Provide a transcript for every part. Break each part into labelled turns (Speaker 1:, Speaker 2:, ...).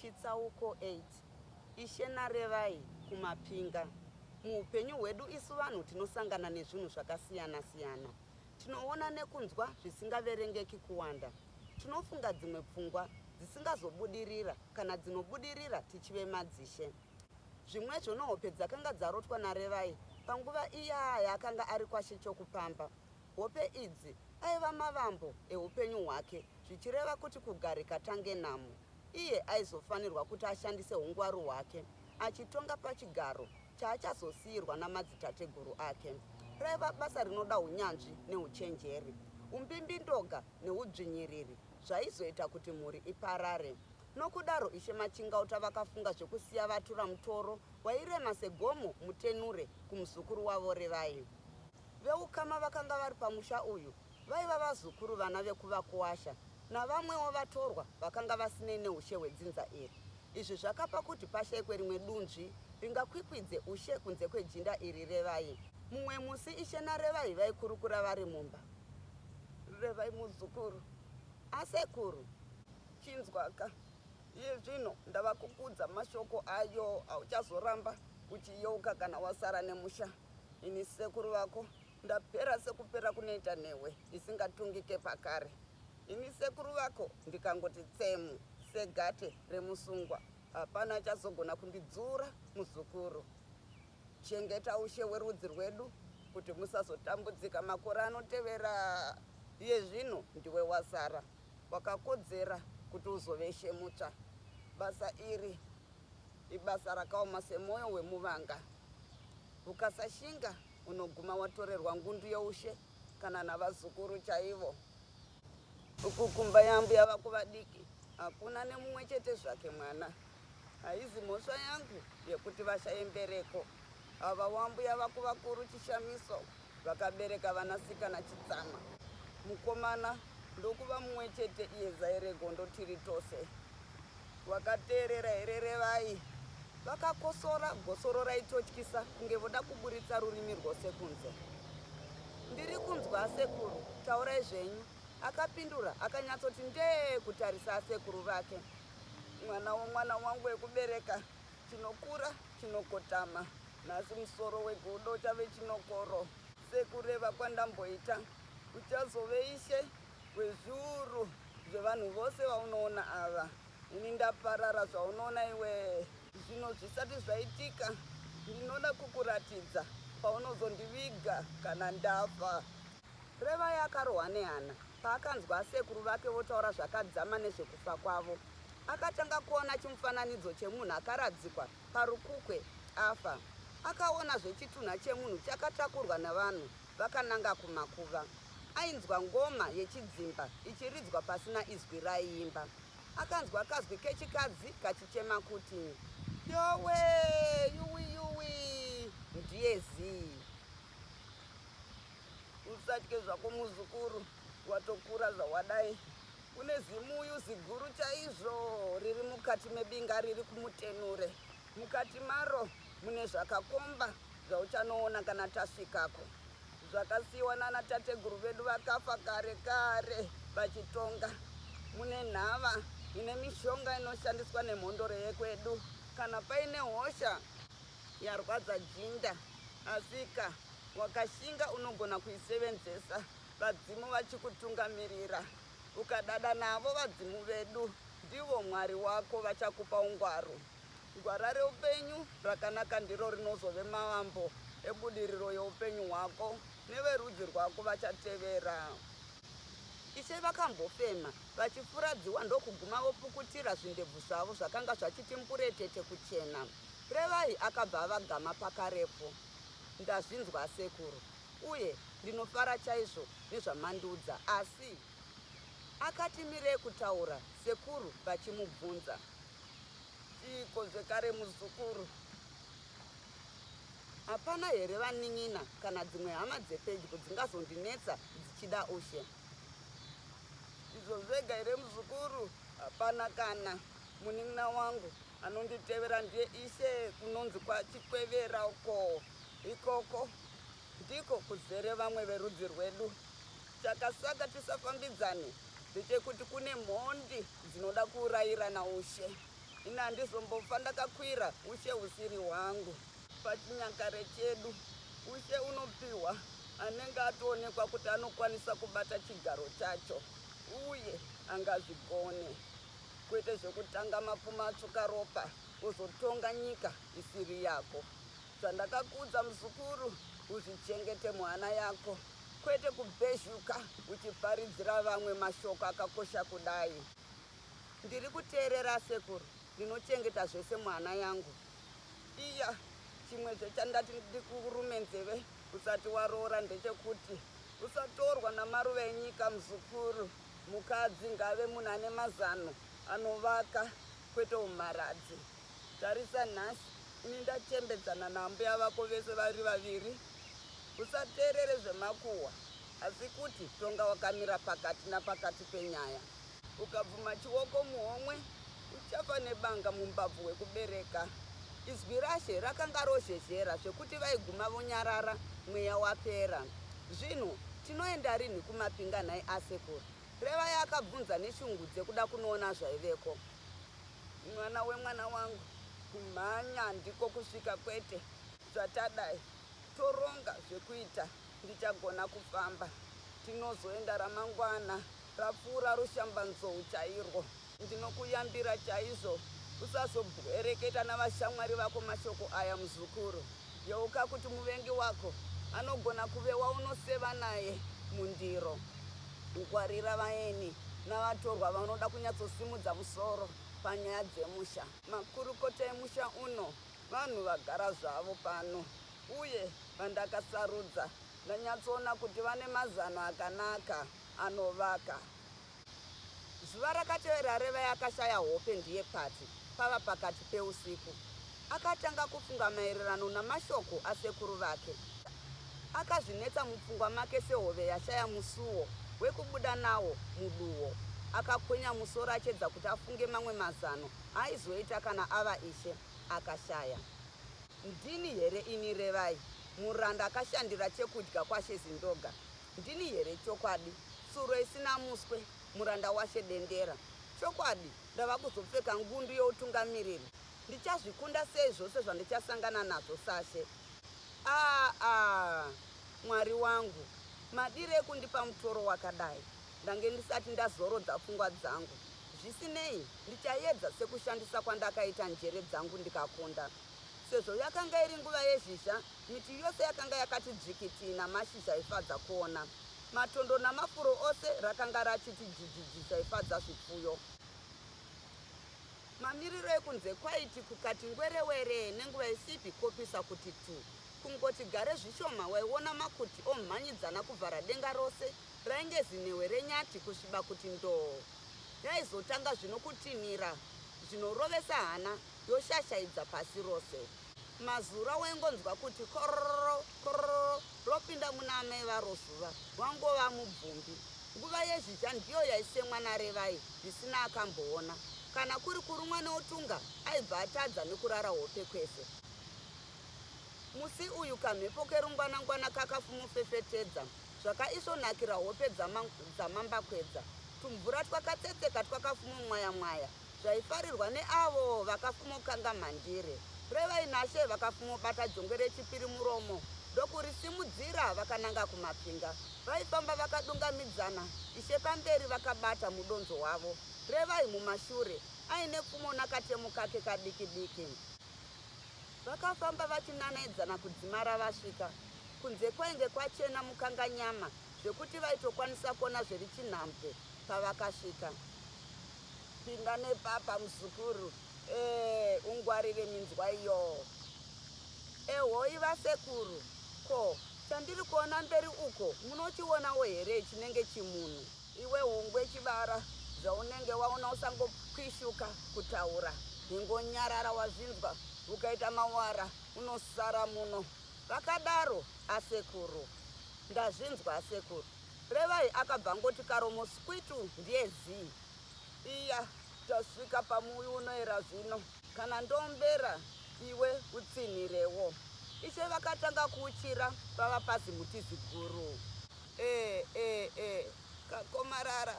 Speaker 1: Chitsauko 8. Ishe narevai kumapinga. Muupenyu hwedu isu vanhu tinosangana nezvinhu zvakasiyana-siyana. Tinoona nekunzwa zvisingaverengeki kuwanda. Tinofunga dzimwe pfungwa dzisingazobudirira kana dzinobudirira tichive madzishe. Zvimwezvo nehope dzakanga dzarotwa narevai panguva iya yaakanga ari kwashe chokupamba. Hope idzi aiva mavambo eupenyu hwake, zvichireva kuti kugarika tange nhamo. Iye aizofanirwa kuti ashandise ungwaru hwake achitonga pachigaro chaachazosiyirwa namadzitateguru ake. Raiva basa rinoda unyanzvi neuchenjeri, umbimbindoga neudzvinyiriri zvaizoita kuti mhuri iparare. Nokudaro Ishe Machingauta vakafunga zvokusiya vatura mutoro wairema segomo mutenure kumuzukuru wavo Revai. Veukama vakanga vari pamusha uyu vaiva vazukuru vana vekuvakuwasha navamwewo vatorwa vakanga vasinei neushe hwedzinza iri. Izvi zvakapa kuti pashayikwe rimwe dunzvi ringakwikwidze ushe kunze kwejinda iri Revai. Mumwe musi Ishe naRevai vaikurukura vari mumba. Revai muzukuru, asekuru, chinzwaka. Iye zvino ndava kukudza mashoko ayo auchazoramba uchiyeuka kana wasara nemusha. Ini sekuru vako ndapera sekupera kunoita newe isingatungike pakare. Ini sekuru vako ndikangoti tsemu segate remusungwa, hapana chazogona kundidzura muzukuru. Chengeta ushe hwerudzi rwedu kuti musazotambudzika makore anotevera. Iye zvino ndiwe wasara, wakakodzera kuti uzove she mutsva. Basa iri ibasa rakaoma semwoyo wemuvanga. Ukasashinga unoguma watorerwa ngundu yeushe kana navazukuru chaivo. Uku kumba yambu yava kuvadiki hakuna nemumwe chete zvake mwana. Haizi mhosva yangu yekuti vashaye mbereko. Ava wambu yava kuvakuru chishamiso vakabereka vanasikana chitsama. Mukomana ndokuva mumwe chete iye Zaire Gondo tiri tose. Wakateerera here Revai? Vakakosora gosoro raitotyisa kunge voda kuburitsa rurimi rwose kunze. Ndiri kunzwa asekuru, taurai zvenyu. Akapindura akanyatsoti ndee kutarisa asekuru vake. Mwana wangu wekubereka, chinokura chinokotama. Nhasi musoro wegodo chave chinokoro. Sekureva kwandamboita uchazove ishe wezviuru zvevanhu vose vaunoona ava. Ini ndaparara zvaunoona iwe. Zvino zvisati zvaitika ndinoda kukuratidza paunozondiviga kana ndafa. Revai akarohwa nehana paakanzwa sekuru vake votaura zvakadzama nezvekufa kwavo. Akatanga kuona chimufananidzo chemunhu akaradzikwa parukukwe afa. Akaona zvechitunha chemunhu chakatakurwa navanhu vakananga kumakuva. Ainzwa ngoma yechidzimba ichiridzwa pasina izwi raiimba. Akanzwa kazwi kechikadzi kachichema kuti, yowe yuwi ndiye zii. Usatye zvako muzukuru, watokura zvawadai. Kune zimuyu ziguru chaizvo riri mukati mebinga riri kumutenure. Mukati maro mune zvakakomba zvauchanoona kana tasvikako. Zvakasiyiwa nana tateguru vedu vakafa kare kare vachitonga. Mune nhava ine mishonga inoshandiswa nemhondoro yekwedu kana paine hosha yarwadza jinda. Asika wakashinga unogona kuisevenzesa vadzimu vachikutungamirira. Ukadada navo vadzimu vedu ndivo mwari wako vachakupa ungwaru. Gwara reupenyu rakanaka ndiro rinozove mavambo ebudiriro yeupenyu hwako neverudzi rwako vachatevera. Ishe vakambofema vachifuradziwa ndokuguma vopukutira zvindebvu zvavo zvakanga zvachiti mburetete kuchena. Revai akabva avagama pakarepo. Ndazvinzwa sekuru uye ndinofara chaizvo nezvamandiudza, asi akati mirei kutaura sekuru vachimubvunza, chiko zvekare muzukuru? Hapana here vanin'ina kana dzimwe hama dzepedyo dzingazondinetsa dzichida ushe? Izvo zvega here muzukuru? Hapana kana. Munin'ina wangu anonditevera ndiye Ishe kunonzi kwachikwevera uko. Ikoko ndiko kuzere vamwe verudzi rwedu. Chakasaka tisafambidzane ndechekuti kune mhondi dzinoda kuurayirana ushe. ina handizombofa ndakakwira ushe usiri hwangu. Pachinyakare chedu ushe unopiwa anenge atoonekwa kuti anokwanisa kubata chigaro chacho uye angazvigone, kwete zvekutanga mapfuma atsvuka ropa uzotonga nyika isiri yako. Zvandakakudza muzukuru, uzvichengete mwana yako, kwete kubhezhuka uchiparidzira vamwe mashoko akakosha kudai. Ndiri kuteerera sekuru, ndinochengeta zvese mwana yangu. Iya chimwezve chandati ndikurume nzeve usati waroora ndechekuti usatorwa namaruva enyika muzukuru. Mukadzi ngave munhu ane mazano anovaka kwete umaradzi. Tarisa nhasi ini ndachembedzana nambuya vako vese vari vaviri. Usateerere zvemakuhwa, asi kuti tonga wakamira pakati napakati penyaya. Ukabvuma chioko muhomwe uchafa nebanga mumbabvu wekubereka. Izwi rashe rakanga rozhezhera zvekuti vaiguma vonyarara mweya wapera. Zvino tinoenda rini kumapinga nhai asekuru? Reva yakabvunza neshungu dzekuda kunoona zvaiveko. Mwana wemwana wangu, kumhanya ndiko kusvika kwete. Zvatadai toronga zvekuita, ndichagona kufamba. Tinozoenda ramangwana rapfuura rushambanzou chairwo. Ndinokuyambira chaizvo usazobwereketa navashamwari vako mashoko aya muzukuru. Yeuka kuti muvengi wako anogona kuve waunoseva naye mundiro. Ngwarira vaeni navatorwa vanoda kunyatsosimudza musoro panyaya dzemusha. Makurukota emusha uno vanhu vagara zvavo pano, uye vandakasarudza ndanyatsoona kuti vane mazano akanaka anovaka. Zuva rakatevera Reva yakashaya hope ndiye Pati pava pakati peusiku. Akatanga kufunga maererano namashoko asekuru vake. Akazvinetsa mupfungwa make sehove yashaya musuwo wekubuda nawo muduwo. Akakwenya musoro achedza kuti afunge mamwe mazano aizoita kana ava ishe, akashaya. Ndini here ini Revai, muranda akashandira chekudya kwaShezi Ndoga? Ndini here chokwadi, tsuro isina muswe, muranda washe Dendera? Chokwadi ndava kuzopfeka ngundu youtungamiriri. Ndichazvikunda sei zvose zvandichasangana nazvo sashe? Mwari wangu, madire ekundipa mutoro wakadai, ndange ndisati ndazorodza pfungwa dzangu. Zvisinei, ndichaedza sekushandisa kwandakaita njere dzangu ndikakunda. Sezvo yakanga iri nguva yezhizha, miti yose yakanga yakati dzvikiti namashizha aifadza kuona. Matondo namafuro ose rakanga rachiti jijiji zvaifadza zvipfuyo. Mamiriro ekunze kwaiti kukati ngwerewere nenguva isipi kopisa kuti tu. Kungoti gare zvishoma waiona makuti omhanyidzana kuvhara denga rose rainge zinewe renyati kusviba kuti ndoo. Yaizotanga zvinokutinira, zvinorovesa hana, yoshashaidza pasi rose. Mazura waingonzwa kuti kororo kororo ropinda muna amai varo zuva, wangova mubvumbi. Nguva yezhizha ndiyo yaisemwa naRevai zvisina akamboona. Kana kuri kurumwa neutunga, aibva atadza nekurara hope kwese. Musi uyu kamhepo kerungwana-ngwana kakafumufefetedza, zvakaisvonakira hope dzamambakwedza. Tumvura twakatsetseka twakafumomwaya-mwaya, zvaifarirwa neavo vakafumokanga mhandire. Revai naShe vakafumobata jongwe rechipiri muromo, ndokurisimudzira vakananga kumapinga. Vaifamba vakadungamidzana, Ishe pamberi vakabata mudonzo wavo, Revai mumashure aine pfumo nakatemo kake kadiki-diki. Vakafamba vachinanaidzana kudzimara vasvika. Kunze kwainge kwachena mukanganyama zvekuti vaitokwanisa kuona zviri chinhambwe pavakasvika. Pinda nepapa muzukuru, ungwarire minzwa iyo. Ehoi vasekuru, ko chandiri kuona mberi uko munochionawo here chinenge chimunhu? Iwe hungwe chibara, zvaunenge waona usangokwishuka kutaura. Ingonyarara wazvinzwa ukaita mawara unosara muno. Vakadaro asekuru. Ndazvinzwa asekuru. Revai akabva ngoti karomo skwitu ndiye zii. Iya, tasvika pamuyi unoera zvino. Kana ndombera, iwe utsinirewo. Ishe vakatanga kuuchira pava pasi muti ziguru. Kakomarara,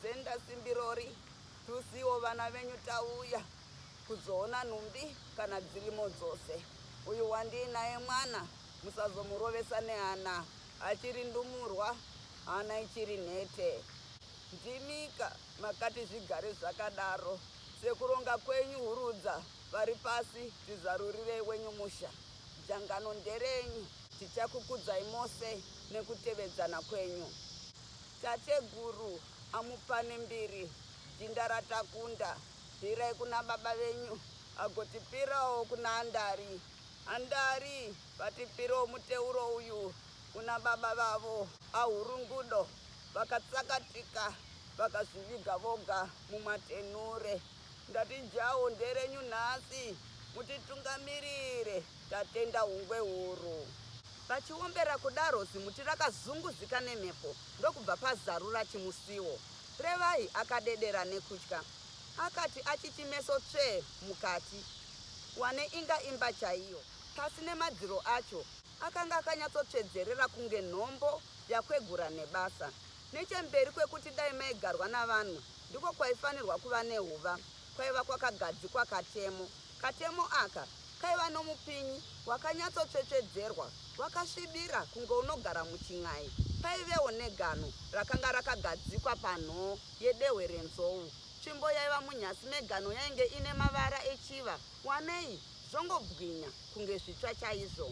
Speaker 1: zenda simbirori, tusiwo vana venyu tauya. kuzoona nhumbi kana dzirimo dzose. Uyu wandinaye mwana musazomurovesa nehana achiri ndumurwa, hana ichiri nhete. Ndimika makati zvigare zvakadaro, sekuronga kwenyu hurudza, vari pasi tizarurirei wenyu musha. Jangano nderenyu, tichakukudzai mose nekutevedzana kwenyu. Tateguru amupane mbiri, jinda ratakunda, bvirai kuna baba venyu, agotipirawo kuna Andari. Andari vatipirawo muteuro uyu kuna baba vavo ahurungudo, vakatsakatika vakazviviga voga mumatenure. Ndatijawo nderenyu nhasi, mutitungamirire, tatenda hungwe huru. Vachiombera kudaro zimuti rakazunguzika nemhepo ndokubva pazarura chimusiwo. Revai akadedera nekutya, akati achiti meso tsvee mukati, wane inga imba chaiyo. Pasi nemadziro acho akanga akanyatsotsvedzerera kunge nhombo yakwegura nebasa. Nechemberi kwekuti dai maigarwa navanhu ndiko kwaifanirwa kuva nehuva, kwaiva kwakagadzikwa katemo. Katemo aka kaiva nomupinyi wakanyatsotsvetsvedzerwa, wakasvibira kunge unogara muchin'ai. Paivewo negano rakanga rakagadzikwa panhoo yedehwe renzou. Tsvimbo yaiva munyasi megano yainge ine mavara echiva, wanei zvongobwinya kunge zvitsva chaizvo.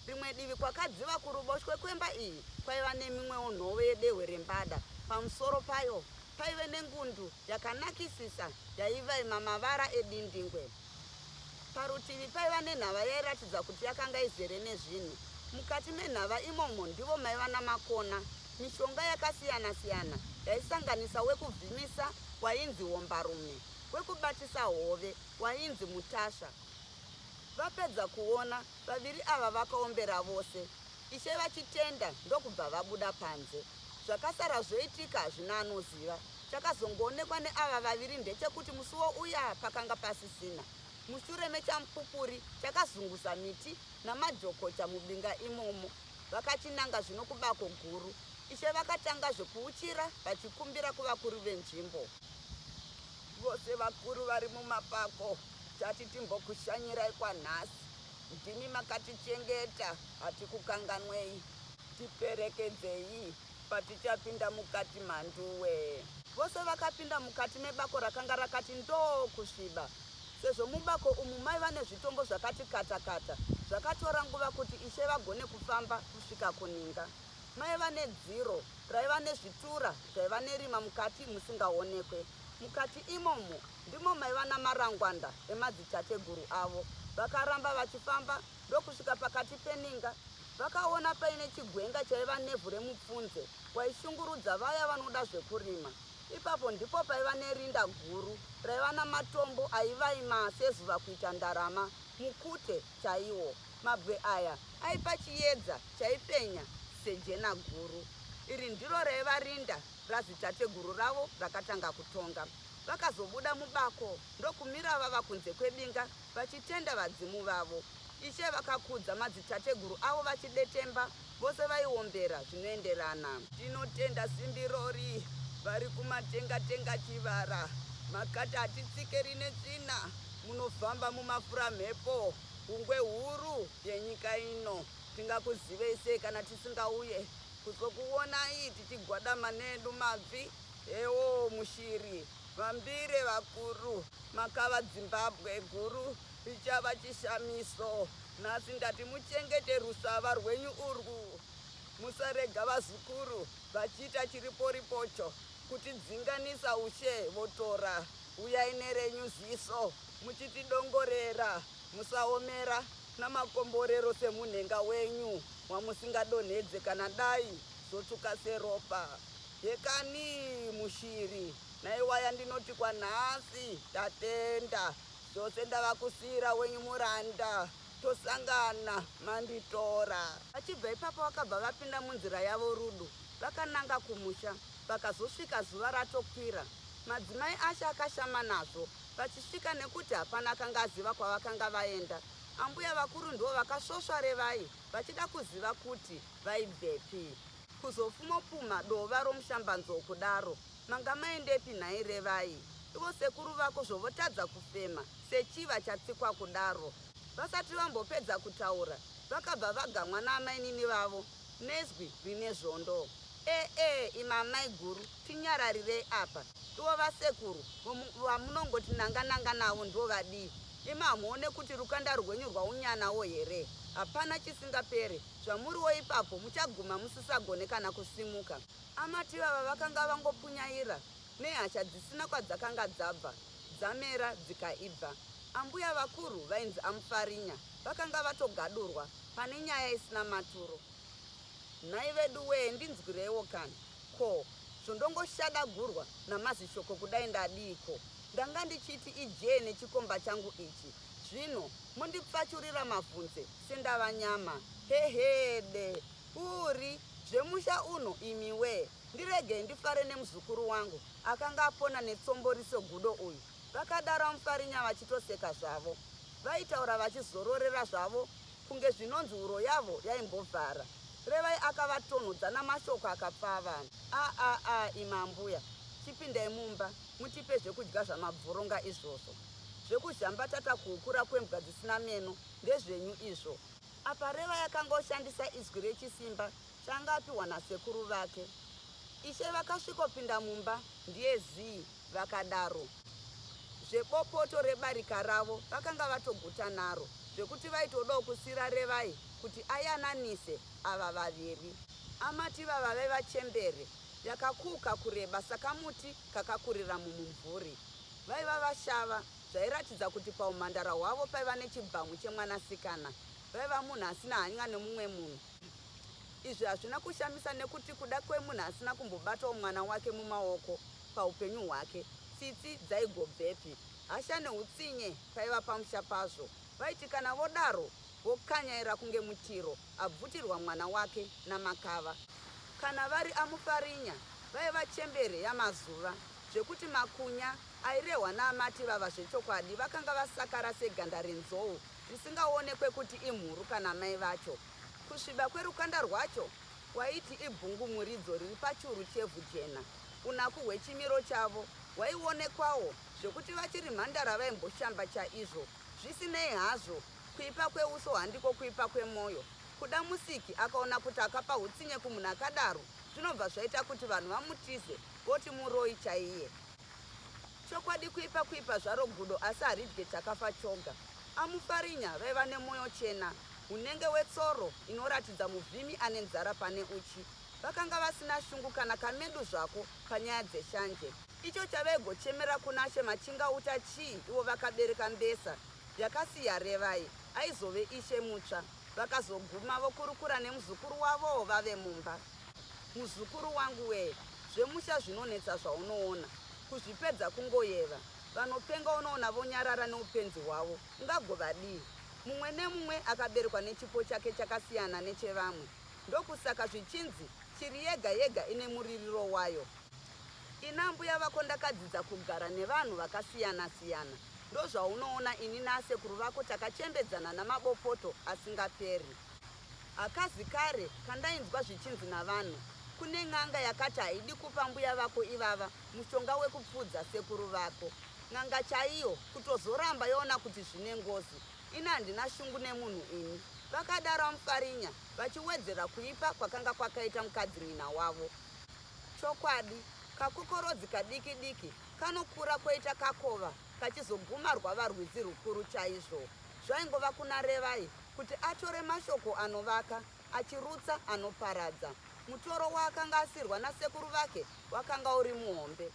Speaker 1: Rimwe divi kwakadziva kuruboshwe kwemba iyi kwaiva nemimwewo nhoo yedehwe rembada. Pamusoro payo paive nengundu yakanakisisa yaivaima mavara edindingwe. Parutivi paiva nenhava yairatidza kuti yakanga izere nezvinhu. Mukati menhava imomo ndivo maiva namakona, mishonga yakasiyana-siyana yaisanganisa wekuvhimisa wainzi wombarume, wekubatisa hove wainzi mutasha. Vapedza kuona, vaviri ava vakaombera vose. Ishe vachitenda ndokubva vabuda panze. Zvakasara zvoitika hazvina anoziva. Chakazongoonekwa neava vaviri ndechekuti musuwo uya pakanga pasisina. Mushure mechamupupuri chakazungusa miti namajokocha mubinga imomo. Vakachinanga zvino kubako guru. Ishe vakatanga zvekuuchira vachikumbira kuvakuru venzvimbo. Vose vakuru vari mumapako, tati timbokushanyirai kwanhasi. Ndimi makatichengeta, hatikukanganwei. Tiperekedzei patichapinda mukati mhanduwe. Vose vakapinda mukati mebako rakanga rakati ndoo kusviba. Sezvo mubako umu maiva nezvitombo zvakati kata-kata, zvakatora nguva kuti ishe vagone kufamba kusvika kuninga. Maiva nedziro raiva nezvitura zvaiva nerima mukati musingaonekwe. Mukati imomo ndimo maiva namarangwanda emadzitateguru avo. Vakaramba vachifamba ndokusvika pakati peninga. Vakaona paine chigwenga chaiva nevhu remupfunze waishungurudza vaya vanoda zvekurima. Ipapo ndipo paiva nerinda guru raiva namatombo aivaima sezuva kuita ndarama, mukute chaiwo. Mabwe aya aipa chiedza chaipenya sejena guru. Iri ndiro raiva rinda razitateguru ravo rakatanga kutonga. Vakazobuda mubako ndokumira vava kunze kwebinga vachitenda vadzimu vavo. Ishe vakakudza madzitateguru avo vachidetemba, vose vaiombera zvinoenderana. Tinotenda simbi rori vari kumatenga-tenga chivara, makati hatitsikeri netsvina, munofamba mumafura mhepo, hungwe huru yenyika ino. Tingakuzivei sei kana tisingauye kuzokuonai tichigwadama nedu mabvi? Ewo mushiri, vambire vakuru, makava Zimbabwe guru richava chishamiso. Nhasi ndati muchengete rusava rwenyu urwu. Musarega vazukuru vachiita chiriporipocho kutidzinganisa ushe votora. Uyai nerenyu ziso muchitidongorera, musaomera namakomborero semunhenga wenyu wamusingadonhedze kana dai zotuka seropa. Yekani mushiri, naiwaya ndinoti kwanhasi tatenda, zvose ndavakusiyira wenyu muranda, tosangana manditora. Vachibva ipapo vakabva vapinda munzira yavo rudu, vakananga kumusha. Vakazosvika zuva ratokwira. Madzimai acho akashama nazvo, vachisvika nekuti hapana akanga aziva kwavakanga vaenda. Ambuya vakuru ndo vakasvosva Revai vachida kuziva kuti vaibvepi. Kuzofumopuma dova romushambanzo kudaro, manga maindepi nhai Revai? ivo sekuru vako zvovotadza kufema sechiva chatsikwa kudaro. Vasati vambopedza kutaura, vakabva vagamwa naamainini vavo nezwi rine zvondo. Imamai guru, tinyararirei apa. Ivo vasekuru vamunongoti nanga navo ndo vadii? Imamuone kuti rukanda rwenyu rwaunyanawo here? Hapana chisingapere. Zvamuriwo ipapo muchaguma musisagone kana kusimuka. Amati vava vakanga vangopunyaira nehasha dzisina kwadzakanga dzabva, dzamera dzikaibva. Ambuya vakuru vainzi Amufarinya vakanga vatogadurwa pane nyaya isina maturo. Nhai vedu wee, ndinzwireiwo kani. Ko, zvondongoshadagurwa namazishoko kudai ndadiko. Ndanga ndichiti ijee nechikomba changu ichi. Zvino mundipfachurira mabvunze sendava nyama. Hehede uri zvemusha uno imiwe. Ndiregei ndifare nemuzukuru wangu akanga apona netsomboriso gudo uyu. Vakadaro Mufarinya vachitoseka zvavo. Vaitaura vachizororera zvavo kunge zvinonzi uro yavo yaimbovhara. Revai akavatonhodza namashoko akapfava. Imambuya, chipindai mumba mutipe zvekudya zvamabvuronga izvozvo. Zvekuzhambatata kuukura kwembwa dzisina meno ndezvenyu izvo. Apa Revai akangoshandisa izwi rechisimba changapiwa nasekuru vake. Ishe vakasvikopinda mumba ndiye zii vakadaro. Zvebopoto rebarika ravo vakanga vatoguta naro, zvekuti vaitodawo kusira Revai kuti ayananise ava vaviri. Amati vava vaivachembere yakakuuka kureba sakamuti kakakurira mumumvuri. Vaiva vashava zvairatidza kuti paumhandara hwavo paiva nechibhamu chemwanasikana. Vaiva munhu asina hanya nemumwe munhu. Izvi hazvina kushamisa nekuti kuda kwemunhu asina kumbobatawo mwana wake mumaoko paupenyu hwake, tsitsi dzaigobvepi. Hasha neutsinye paiva pamusha pazvo. Vaiti kana vodaro vokanyaira kunge mutiro abvutirwa mwana wake namakava. Kana vari Amufarinya vaiva chembere yamazuva, zvekuti makunya airehwa naamati vava zvechokwadi vakanga vasakara seganda renzou risingaonekwe kuti imhuru kana mai vacho. Kusviba kwerukanda rwacho waiti ibhungumuridzo riri pachuru chevhu jena. Unaku hwechimiro chavo hwaionekwawo zvekuti vachiri mhandara vaimboshamba chaizvo. Zvisinei hazvo, kuipa kweuso handiko kuipa kwemoyo. Kuda Musiki akaona kuti akapa hutsinye kumunhu akadaro zvinobva zvaita kuti vanhu vamutize voti muroyi chaiye. Chokwadi kuipa zvaro gudo asi haridye chakafa choga. Amufarinya vaiva nemwoyo chena, unenge wetsoro inoratidza muvhimi ane nzara pane uchi. Vakanga vasina shungu kana kamedu zvako panyaya dzeshanje. Icho chavaigochemera kuna She Machingauta chii ivo vakabereka mbesa yakasiya Revai aizove ishe mutsva. Vakazoguma vokurukura nemuzukuru wavo vave mumba. Muzukuru wangu wee, zvemusha zvinonetsa zvaunoona. Kuzvipedza kungoyeva. Vanopenga unoona vonyarara neupenzi hwavo. Ungagovadii? Mumwe nemumwe akaberekwa nechipo chake chakasiyana nechevamwe. Ndokusaka zvichinzi shiri yega yega ine muririro wayo. Ina mbuya vako ndakadzidza kugara nevanhu vakasiyana siyana. Ndozvaunoona ini nasekuru vako takachembedzana namabopoto asingaperi. Akazi kare kandainzwa zvichinzi navanhu, kune n'anga yakati haidi kupa mbuya vako ivava mushonga wekupfudza sekuru vako. N'anga chaiyo kutozoramba yoona kuti zvine ngozi. Ina handina shungu nemunhu ini. Vakadaro Amufarinya vachiwedzera kuipa kwakanga kwakaita mukadzinyina wavo. Chokwadi, kakokorodzi kadiki diki kanokura kwoita kakova kachizoguma rwava rwizi rukuru chaizvo. Zvaingova kuna Revai kuti atore mashoko anovaka achirutsa anoparadza. Mutoro waakanga asirwa nasekuru vake wakanga uri muhombe.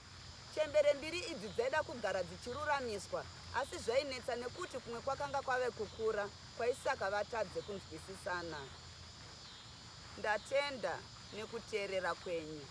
Speaker 1: Chembere mbiri idzi dzaida kugara dzichiruramiswa, asi zvainetsa nekuti kumwe kwakanga kwave kukura kwaisaka vatadze kunzwisisana. Ndatenda nekuteerera kwenyu.